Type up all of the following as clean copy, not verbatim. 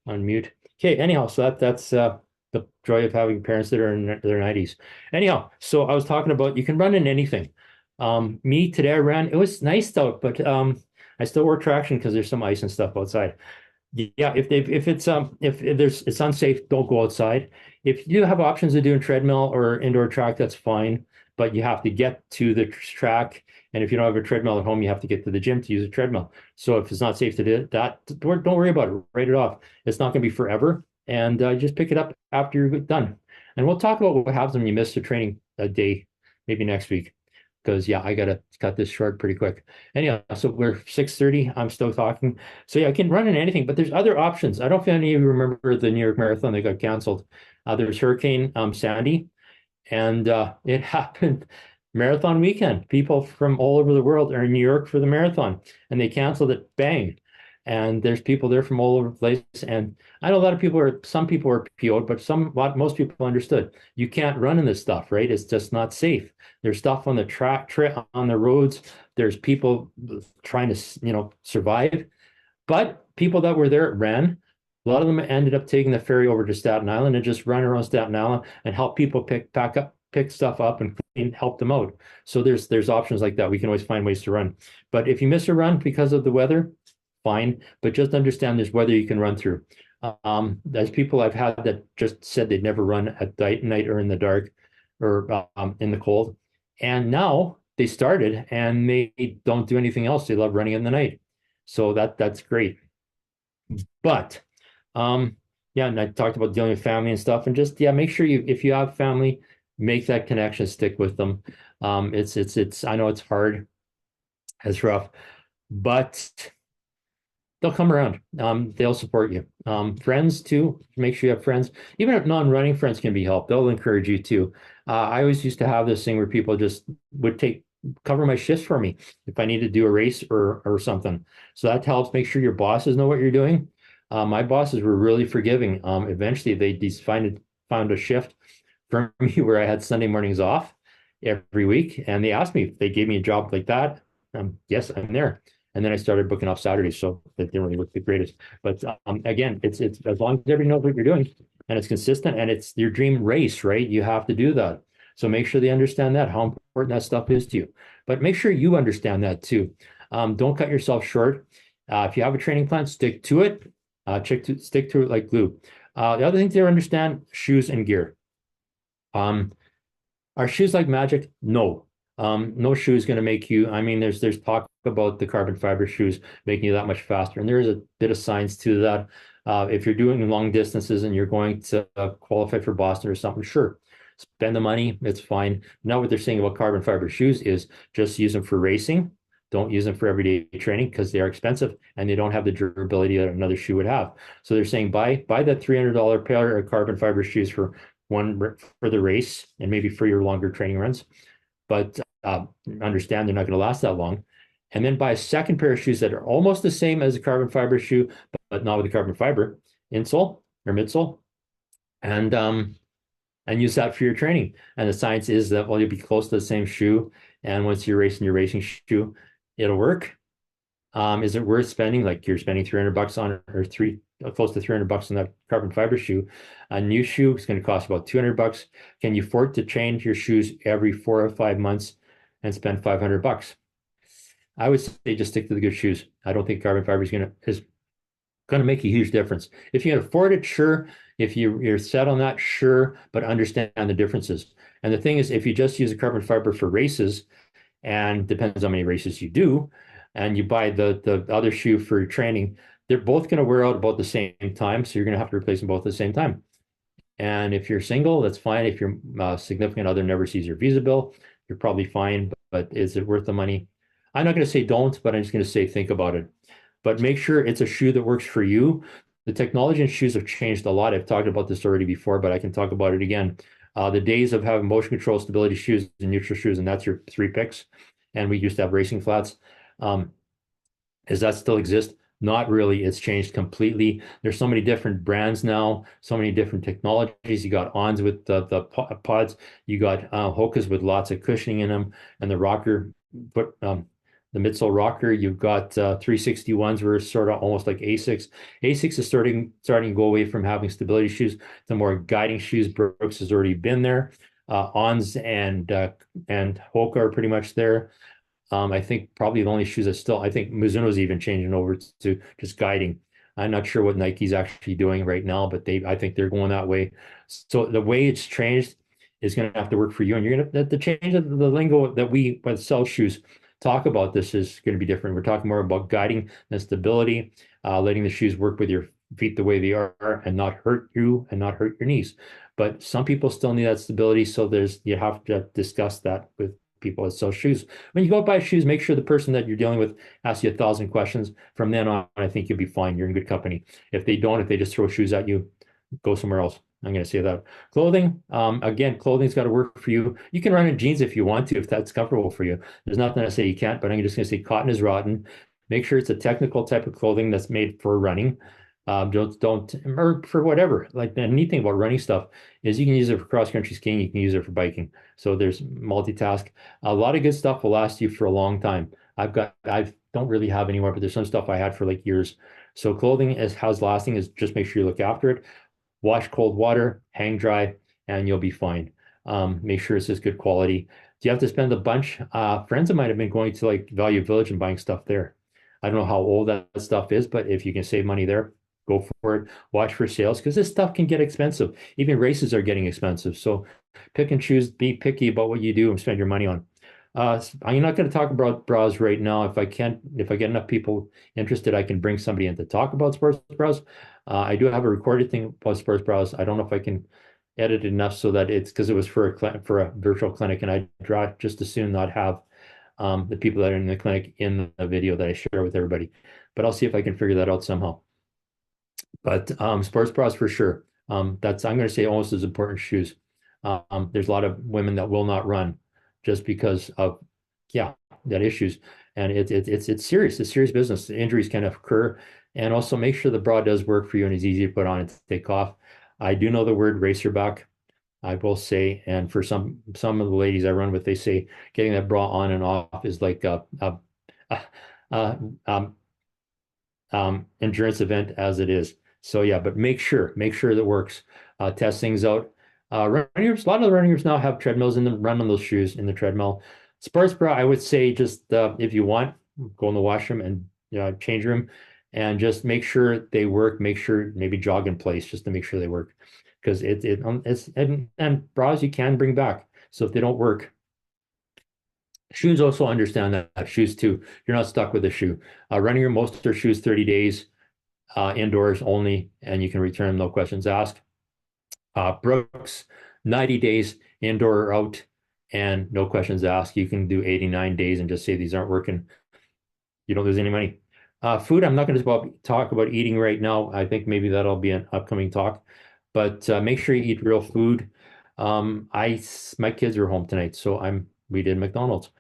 on mute. Okay, anyhow, so that's the joy of having parents that are in their 90s. Anyhow, so I was talking about you can run in anything. Me today I ran, it was nice out, but I still wore traction because there's some ice and stuff outside. Yeah, if there's it's unsafe, don't go outside. If you do have options of doing treadmill or indoor track, that's fine, but you have to get to the track. And if you don't have a treadmill at home, you have to get to the gym to use a treadmill. So if it's not safe to do that, don't worry about it. Write it off. It's not going to be forever, and just pick it up after you're done. And we'll talk about what happens when you miss a training a day, maybe next week. Because yeah, I gotta cut this short pretty quick. Anyhow, so we're 6:30. I'm still talking. So yeah, I can run in anything, but there's other options. I don't know if any of you remember the New York Marathon that got canceled. There's Hurricane Sandy, and it happened marathon weekend. People from all over the world are in New York for the marathon, and they canceled it. Bang! And there's people there from all over the place. And I know a lot of people are, some people are PO'd, but most people understood. You can't run in this stuff, right? It's just not safe. There's stuff on the track, on the roads. There's people trying to, survive. But people that were there ran. A lot of them ended up taking the ferry over to Staten Island and just run around Staten Island and help people pick stuff up and help them out. So there's options like that. We can always find ways to run. But if you miss a run because of the weather, fine. But just understand there's weather you can run through. There's people I've had that just said they'd never run at night or in the dark or in the cold. And now they started and they don't do anything else. They love running in the night. So that's great. But yeah, and I talked about dealing with family and stuff, and just yeah, make sure if you have family, make that connection, stick with them. It's I know it's hard, it's rough, but they'll come around. They'll support you. Friends too. Make sure you have friends. Even if non-running friends can be helped, they'll encourage you too. I always used to have this thing where people just would cover my shifts for me if I need to do a race or something. So that helps. Make sure your bosses know what you're doing. My bosses were really forgiving. Eventually, they found a shift for me where I had Sunday mornings off every week, and they asked me if they gave me a job like that. Yes, I'm there. And then I started booking off Saturdays, so that didn't really look the greatest. But again, it's as long as everybody knows what you're doing and it's consistent and it's your dream race, right? You have to do that. So make sure they understand that, how important that stuff is to you. But make sure you understand that too. Don't cut yourself short. If you have a training plan, stick to it. Stick to it like glue. The other thing to understand, shoes and gear. Are shoes like magic? No. No shoe is going to make you. I mean, there's talk about the carbon fiber shoes making you that much faster, and there is a bit of science to that. If you're doing long distances and you're going to qualify for Boston or something, sure, spend the money. It's fine. Now, what they're saying about carbon fiber shoes is just use them for racing. Don't use them for everyday training because they are expensive and they don't have the durability that another shoe would have. So they're saying buy that $300 pair of carbon fiber shoes for the race and maybe for your longer training runs. But understand they're not going to last that long. And then buy a second pair of shoes that are almost the same as a carbon fiber shoe, but not with the carbon fiber insole or midsole, and use that for your training. And the science is that you'll be close to the same shoe, and once you're racing your racing shoe, it'll work. Is it worth spending like you're spending $300 on or close to $300 on that carbon fiber shoe? A new shoe is going to cost about $200. Can you afford to change your shoes every 4 or 5 months and spend $500? I would say just stick to the good shoes. I don't think carbon fiber is going to make a huge difference. If you can afford it, sure. If you're set on that, sure, but understand the differences. And the thing is, if you just use a carbon fiber for races, and depends how many races you do, and you buy the other shoe for training, they're both going to wear out about the same time. So you're going to have to replace them both at the same time. And if you're single, that's fine. If your significant other never sees your visa bill, you're probably fine. But is it worth the money? I'm not going to say don't, but I'm just going to say think about it. But make sure it's a shoe that works for you. The technology in shoes have changed a lot. I've talked about this already before, but I can talk about it again. The days of having motion control, stability shoes, and neutral shoes, and that's your 3 picks. And we used to have racing flats. Does that still exist? Not really. It's changed completely. There's so many different brands now, so many different technologies. You got Ons with the pods. You got Hokas with lots of cushioning in them, and the rocker the midsole rocker. You've got 361s where it's sort of almost like Asics. Asics is starting to go away from having stability shoes to more guiding shoes. Brooks has already been there. Ons and Hoka are pretty much there. I think probably the only shoes that still, I think Mizuno's even changing over to just guiding. I'm not sure what Nike's actually doing right now, but I think they're going that way. So the way it's changed is going to have to work for you, and you're going to the change of the lingo that we with sell shoes talk about. This is going to be different. We're talking more about guiding and stability, letting the shoes work with your feet the way they are, and not hurt you and not hurt your knees. But some people still need that stability, so you have to discuss that with people that sell shoes. When you go buy shoes, make sure the person that you're dealing with asks you 1,000 questions. From then on, I think you'll be fine. You're in good company. If they don't, if they just throw shoes at you, go somewhere else. I'm going to say that. Clothing, again, clothing's got to work for you. You can run in jeans if you want to, if that's comfortable for you. There's nothing to say you can't, but I'm just going to say cotton is rotten. Make sure it's a technical type of clothing that's made for running. Don't, or for whatever. Like the neat thing about running stuff is you can use it for cross-country skiing, you can use it for biking. So there's multitask. A lot of good stuff will last you for a long time. I don't really have anymore, but there's some stuff I had for like years. So clothing is how's lasting is just make sure you look after it. Wash cold water, hang dry, and you'll be fine. Make sure it's just good quality. Do you have to spend a bunch? Friends of mine have been going to like Value Village and buying stuff there. I don't know how old that stuff is, but if you can save money there, go for it. Watch for sales because this stuff can get expensive. Even races are getting expensive. So pick and choose, be picky about what you do and spend your money on. I'm not going to talk about bras right now. If I get enough people interested, I can bring somebody in to talk about sports bras. I do have a recorded thing about sports bras. I don't know if I can edit it enough so that it's because it was for a virtual clinic, and I draw just as soon not have the people that are in the clinic in the video that I share with everybody. But I'll see if I can figure that out somehow. But sports bras for sure. That's I'm going to say almost as important as shoes. There's a lot of women that will not run just because of that issues, and it's serious. It's serious business. Injuries can occur, and also make sure the bra does work for you and is easy to put on and to take off. I do know the word racerback. I will say, and for some of the ladies I run with, they say getting that bra on and off is like a, a endurance event as it is. So yeah, but make sure that works. Test things out. Runners, a lot of the runners now have treadmills in them. Run on those shoes in the treadmill. Sports bra, I would say just if you want, go in the washroom and change room, and just make sure they work. Make sure maybe jog in place just to make sure they work, because it's and bras you can bring back. So if they don't work, shoes also understand that shoes too. You're not stuck with a shoe. Running your most of their shoes 30 days indoors only, and you can return them, no questions asked. Brooks, 90 days indoor or out, and no questions asked. You can do 89 days and just say these aren't working. You don't lose any money. Food, I'm not going to talk about eating right now. I think maybe that'll be an upcoming talk, but make sure you eat real food. My kids are home tonight, so we did McDonald's.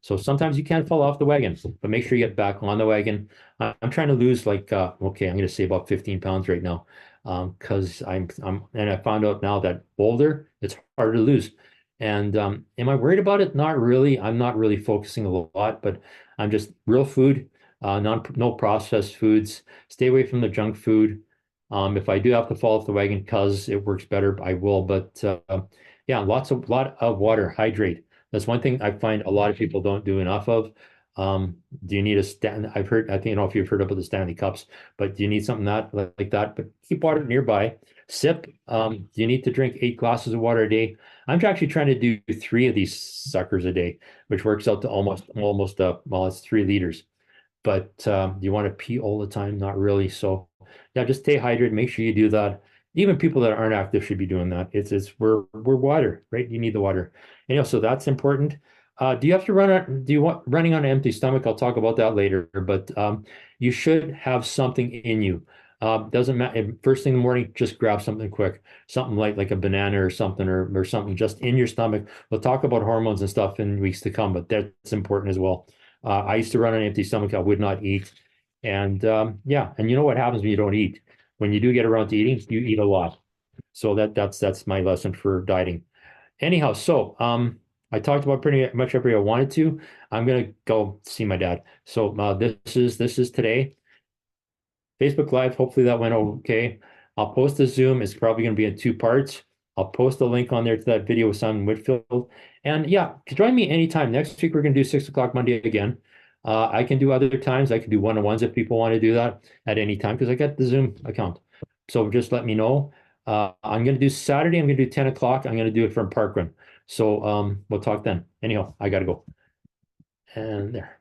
So sometimes you can fall off the wagon, but make sure you get back on the wagon. I'm trying to lose okay, I'm going to say about 15 pounds right now. Because and I found out now that older, it's harder to lose. And am I worried about it? Not really. I'm not really focusing a lot, but I'm just real food, no processed foods. Stay away from the junk food. If I do have to fall off the wagon because it works better, I will. But yeah, lot of water, hydrate. That's one thing I find a lot of people don't do enough of. Do you need a stand? I think, if you've heard about the Stanley Cups, but do you need something like that? But keep water nearby. Sip. Do you need to drink 8 glasses of water a day? I'm actually trying to do 3 of these suckers a day, which works out to almost it's 3 liters. But you want to pee all the time? Not really. So yeah, just stay hydrated. Make sure you do that. Even people that aren't active should be doing that. We're water, right? You need the water. So that's important. Do you have to do you want running on an empty stomach? I'll talk about that later, but you should have something in you. Doesn't matter. First thing in the morning, just grab something quick, something like a banana or something, or something just in your stomach. We'll talk about hormones and stuff in weeks to come, but that's important as well. I used to run on an empty stomach. I would not eat. And yeah, and you know what happens when you don't eat? When you do get around to eating, you eat a lot. So that's my lesson for dieting. Anyhow, so I talked about pretty much every I wanted to. I'm gonna go see my dad. So this is today. Facebook Live, hopefully that went okay. I'll post the Zoom. It's probably going to be in two parts. I'll post a link on there to that video with Simon Whitfield. And yeah, join me anytime. Next week, we're going to do 6 o'clock Monday again. I can do other times. I can do one-on-ones if people want to do that at any time because I got the Zoom account. So just let me know. I'm going to do Saturday. I'm going to do 10 o'clock. I'm going to do it from Parkrun. So we'll talk then. Anyhow, I got to go. And there.